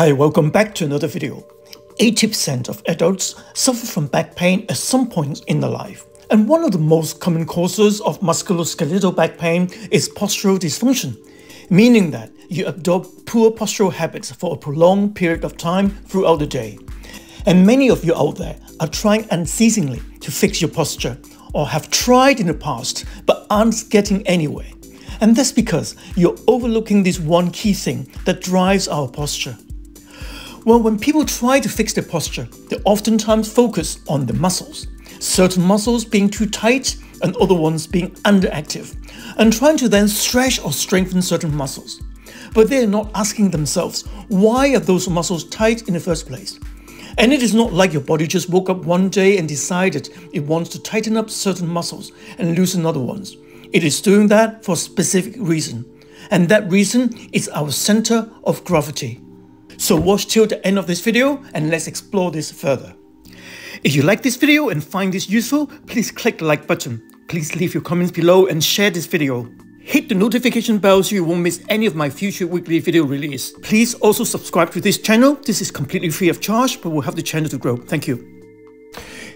Hi, welcome back to another video. 80% of adults suffer from back pain at some point in their life. And one of the most common causes of musculoskeletal back pain is postural dysfunction, meaning that you adopt poor postural habits for a prolonged period of time throughout the day. And many of you out there are trying unceasingly to fix your posture or have tried in the past but aren't getting anywhere. And that's because you're overlooking this one key thing that drives our posture. Well, when people try to fix their posture, they oftentimes focus on the muscles, certain muscles being too tight and other ones being underactive, and trying to then stretch or strengthen certain muscles. But they are not asking themselves, why are those muscles tight in the first place? And it is not like your body just woke up one day and decided it wants to tighten up certain muscles and loosen other ones. It is doing that for a specific reason. And that reason is our center of gravity. So watch till the end of this video and let's explore this further. If you like this video and find this useful, please click the like button. Please leave your comments below and share this video. Hit the notification bell so you won't miss any of my future weekly video release. Please also subscribe to this channel. This is completely free of charge, but will help the channel to grow. Thank you.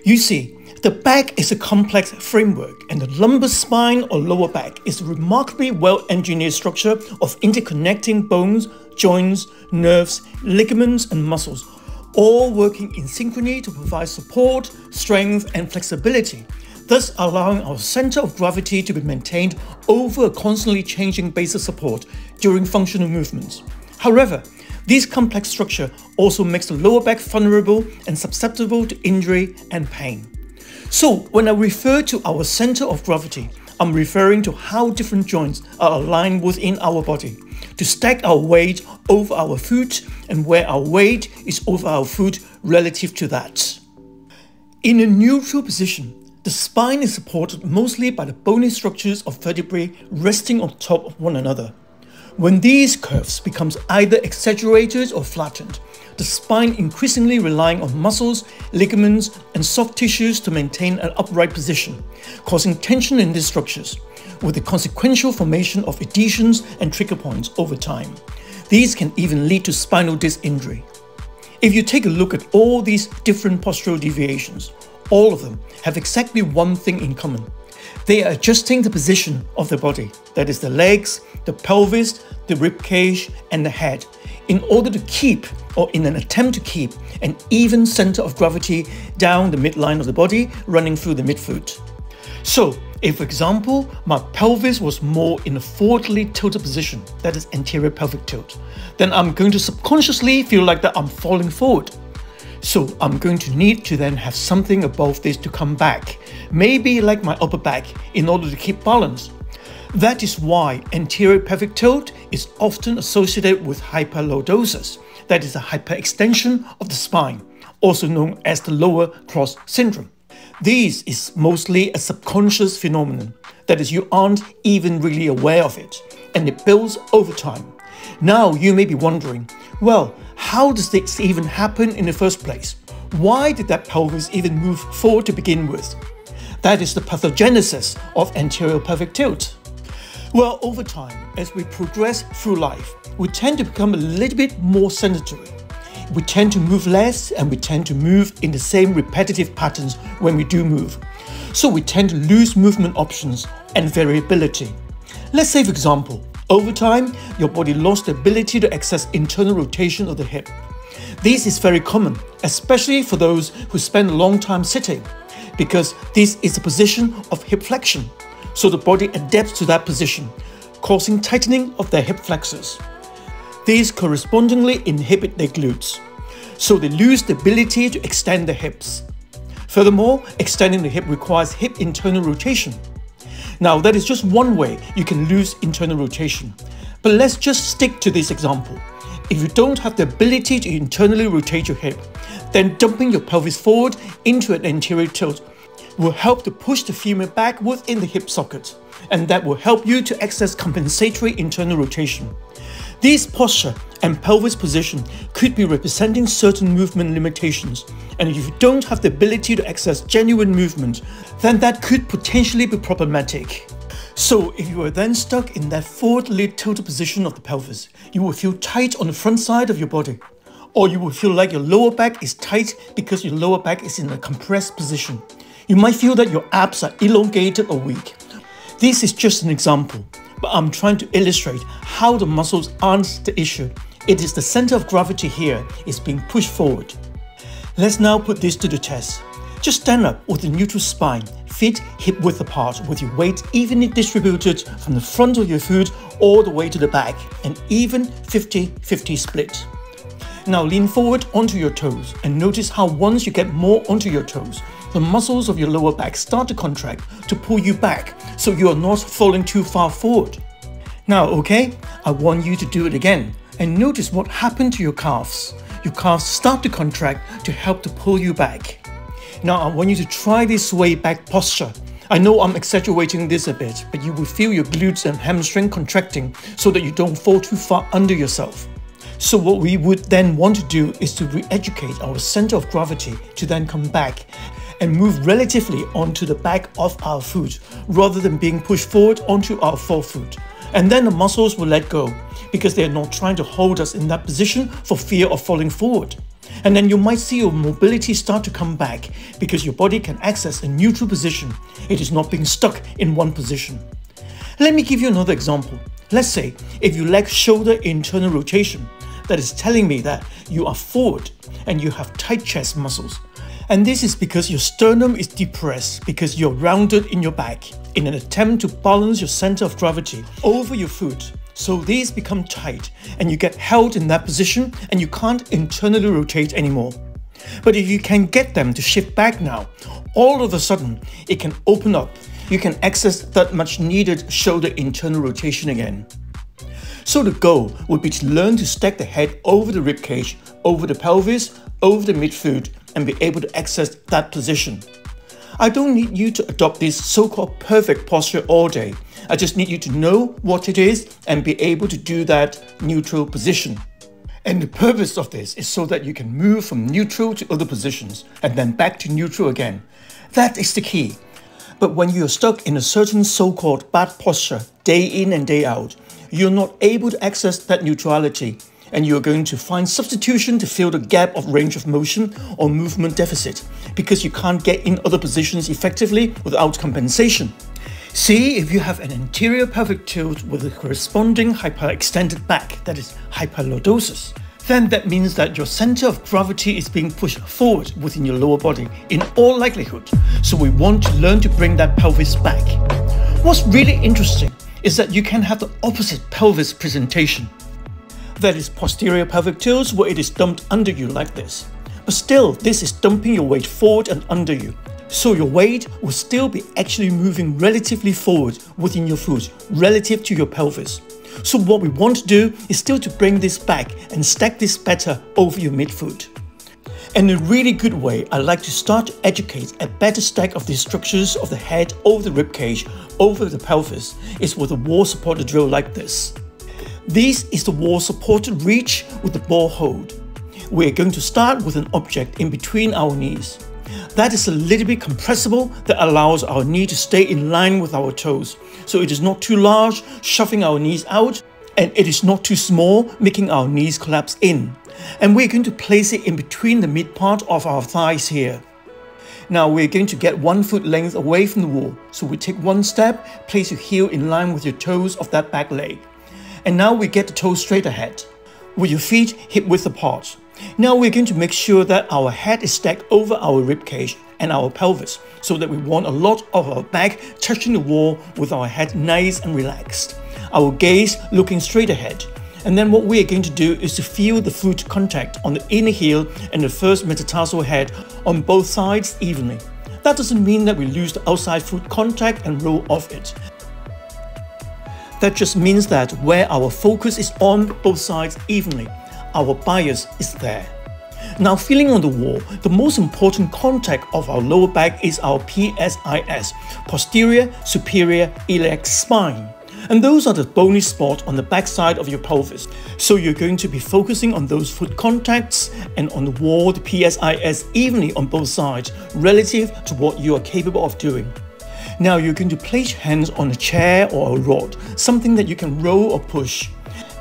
You see, the back is a complex framework, and the lumbar spine or lower back is a remarkably well-engineered structure of interconnecting bones, joints, nerves, ligaments, and muscles, all working in synchrony to provide support, strength, and flexibility, thus allowing our center of gravity to be maintained over a constantly changing base of support during functional movements. However, this complex structure also makes the lower back vulnerable and susceptible to injury and pain. So, when I refer to our center of gravity, I'm referring to how different joints are aligned within our body to stack our weight over our foot and where our weight is over our foot relative to that. In a neutral position, the spine is supported mostly by the bony structures of vertebrae resting on top of one another. When these curves become either exaggerated or flattened, the spine increasingly relying on muscles, ligaments, and soft tissues to maintain an upright position, causing tension in these structures, with the consequential formation of adhesions and trigger points over time. These can even lead to spinal disc injury. If you take a look at all these different postural deviations, all of them have exactly one thing in common. They are adjusting the position of the body, that is the legs, the pelvis, the rib cage, and the head, in order to keep, or in an attempt to keep, an even center of gravity down the midline of the body running through the midfoot. So, if for example, my pelvis was more in a forwardly tilted position, that is anterior pelvic tilt, then I'm going to subconsciously feel like that I'm falling forward. So I'm going to need to then have something above this to come back, maybe like my upper back, in order to keep balance. That is why anterior pelvic tilt is often associated with hyperlordosis, that is a hyperextension of the spine, also known as the lower cross syndrome. This is mostly a subconscious phenomenon, that is you aren't even really aware of it, and it builds over time. Now you may be wondering, well, how does this even happen in the first place? Why did that pelvis even move forward to begin with? That is the pathogenesis of anterior pelvic tilt. Well, over time, as we progress through life, we tend to become a little bit more sedentary. We tend to move less and we tend to move in the same repetitive patterns when we do move. So we tend to lose movement options and variability. Let's say, for example, over time, your body lost the ability to access internal rotation of the hip. This is very common, especially for those who spend a long time sitting, because this is a position of hip flexion. So the body adapts to that position, causing tightening of their hip flexors. These correspondingly inhibit their glutes, so they lose the ability to extend the hips. Furthermore, extending the hip requires hip internal rotation. Now, that is just one way you can lose internal rotation. But let's just stick to this example. If you don't have the ability to internally rotate your hip, then dumping your pelvis forward into an anterior tilt will help to push the femur back within the hip socket, and that will help you to access compensatory internal rotation. This posture and pelvis position could be representing certain movement limitations, and if you don't have the ability to access genuine movement, then that could potentially be problematic. So if you are then stuck in that forwardly tilted position of the pelvis, you will feel tight on the front side of your body. Or you will feel like your lower back is tight because your lower back is in a compressed position. You might feel that your abs are elongated or weak. This is just an example, but I'm trying to illustrate how the muscles aren't the issue. It is the center of gravity here is being pushed forward. Let's now put this to the test. Just stand up with a neutral spine, feet hip width apart, with your weight evenly distributed from the front of your foot all the way to the back, an even 50-50 split. Now lean forward onto your toes and notice how once you get more onto your toes, the muscles of your lower back start to contract to pull you back so you are not falling too far forward. Now, okay, I want you to do it again and notice what happened to your calves. Your calves start to contract to help to pull you back. Now I want you to try this way back posture. I know I'm exaggerating this a bit, but you will feel your glutes and hamstring contracting so that you don't fall too far under yourself. So what we would then want to do is to re-educate our center of gravity to then come back and move relatively onto the back of our foot rather than being pushed forward onto our forefoot. And then the muscles will let go because they're not trying to hold us in that position for fear of falling forward. And then you might see your mobility start to come back because your body can access a neutral position. It is not being stuck in one position. Let me give you another example. Let's say if you lack shoulder internal rotation, that is telling me that you are forward and you have tight chest muscles. And this is because your sternum is depressed because you're rounded in your back in an attempt to balance your center of gravity over your foot. So these become tight and you get held in that position and you can't internally rotate anymore. But if you can get them to shift back now, all of a sudden it can open up. You can access that much needed shoulder internal rotation again. So the goal would be to learn to stack the head over the ribcage, over the pelvis, over the midfoot, and be able to access that position. I don't need you to adopt this so-called perfect posture all day. I just need you to know what it is and be able to do that neutral position. And the purpose of this is so that you can move from neutral to other positions and then back to neutral again. That is the key. But when you're stuck in a certain so-called bad posture day in and day out, you're not able to access that neutrality and you're going to find substitution to fill the gap of range of motion or movement deficit because you can't get in other positions effectively without compensation. See, if you have an anterior pelvic tilt with a corresponding hyperextended back, that is hyperlordosis, then that means that your center of gravity is being pushed forward within your lower body in all likelihood. So we want to learn to bring that pelvis back. What's really interesting is that you can have the opposite pelvis presentation. That is posterior pelvic tilts where it is dumped under you like this. But still, this is dumping your weight forward and under you. So your weight will still be actually moving relatively forward within your foot relative to your pelvis. So what we want to do is still to bring this back and stack this better over your midfoot. And a really good way I like to start to educate a better stack of the structures of the head over the ribcage, over the pelvis, is with a wall supported drill like this. This is the wall supported reach with the ball hold. We're going to start with an object in between our knees. That is a little bit compressible that allows our knee to stay in line with our toes. So it is not too large, shoving our knees out, and it is not too small, making our knees collapse in. And we're going to place it in between the mid part of our thighs here. Now we're going to get 1 foot length away from the wall. So we take one step, place your heel in line with your toes of that back leg. And now we get the toes straight ahead, with your feet hip width apart. Now we're going to make sure that our head is stacked over our ribcage and our pelvis, so that we want a lot of our back touching the wall with our head nice and relaxed. Our gaze looking straight ahead. And then what we are going to do is to feel the foot contact on the inner heel and the first metatarsal head on both sides evenly. That doesn't mean that we lose the outside foot contact and roll off it. That just means that where our focus is on both sides evenly, our bias is there. Now feeling on the wall, the most important contact of our lower back is our PSIS, posterior superior iliac spine. And those are the bony spots on the back side of your pelvis. So you're going to be focusing on those foot contacts and on the wall, the PSIS evenly on both sides relative to what you are capable of doing. Now you're going to place your hands on a chair or a rod, something that you can roll or push.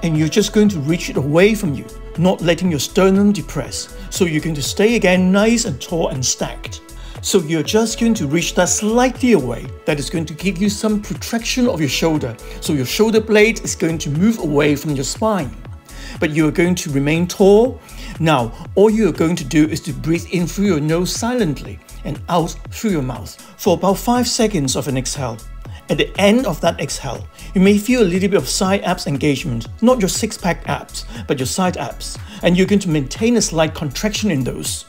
And you're just going to reach it away from you not letting your sternum depress. So you're going to stay again nice and tall and stacked. So you're just going to reach that slightly away. That is going to give you some protraction of your shoulder. So your shoulder blade is going to move away from your spine. But you're going to remain tall. Now, all you're going to do is to breathe in through your nose silently and out through your mouth for about 5 seconds of an exhale. At the end of that exhale, you may feel a little bit of side abs engagement, not your six-pack abs, but your side abs, and you're going to maintain a slight contraction in those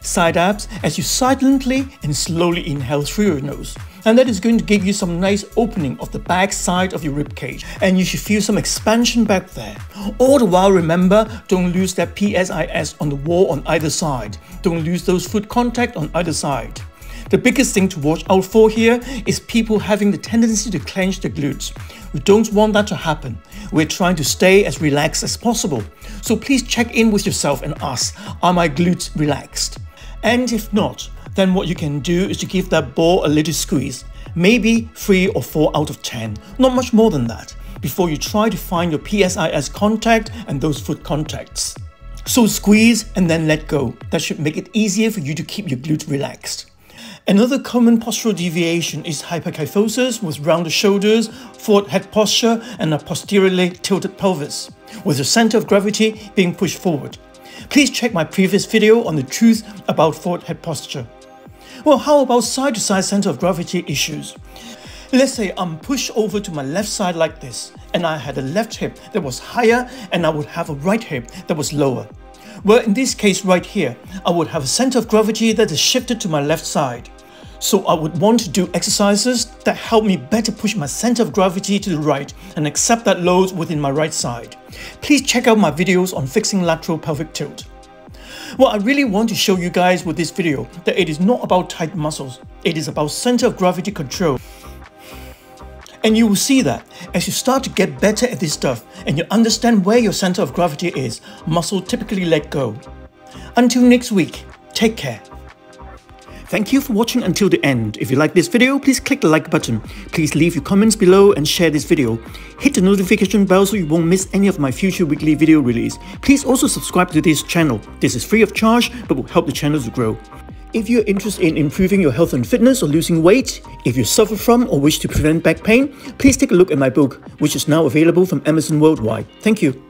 side abs as you silently and slowly inhale through your nose. And that is going to give you some nice opening of the back side of your rib cage, and you should feel some expansion back there. All the while, remember, don't lose that PSIS on the wall on either side. Don't lose those foot contact on either side. The biggest thing to watch out for here is people having the tendency to clench the glutes. We don't want that to happen. We're trying to stay as relaxed as possible. So please check in with yourself and ask, are my glutes relaxed? And if not, then what you can do is to give that ball a little squeeze, maybe 3 or 4 out of 10, not much more than that, before you try to find your PSIS contact and those foot contacts. So squeeze and then let go. That should make it easier for you to keep your glutes relaxed. Another common postural deviation is hyperkyphosis with rounded shoulders, forward head posture, and a posteriorly tilted pelvis, with the center of gravity being pushed forward. Please check my previous video on the truth about forward head posture. Well, how about side-to-side center of gravity issues? Let's say I'm pushed over to my left side like this, and I had a left hip that was higher and I would have a right hip that was lower. Well, in this case right here, I would have a center of gravity that is shifted to my left side. So I would want to do exercises that help me better push my center of gravity to the right and accept that load within my right side. Please check out my videos on fixing lateral pelvic tilt. Well, I really want to show you guys with this video that it is not about tight muscles, it is about center of gravity control. And you will see that as you start to get better at this stuff and you understand where your center of gravity is, muscle typically let go. Until next week, take care. Thank you for watching until the end. If you like this video, please click the like button. Please leave your comments below and share this video. Hit the notification bell so you won't miss any of my future weekly video release. Please also subscribe to this channel. This is free of charge but will help the channel to grow. If you're interested in improving your health and fitness or losing weight, if you suffer from or wish to prevent back pain, please take a look at my book, which is now available from Amazon worldwide. Thank you.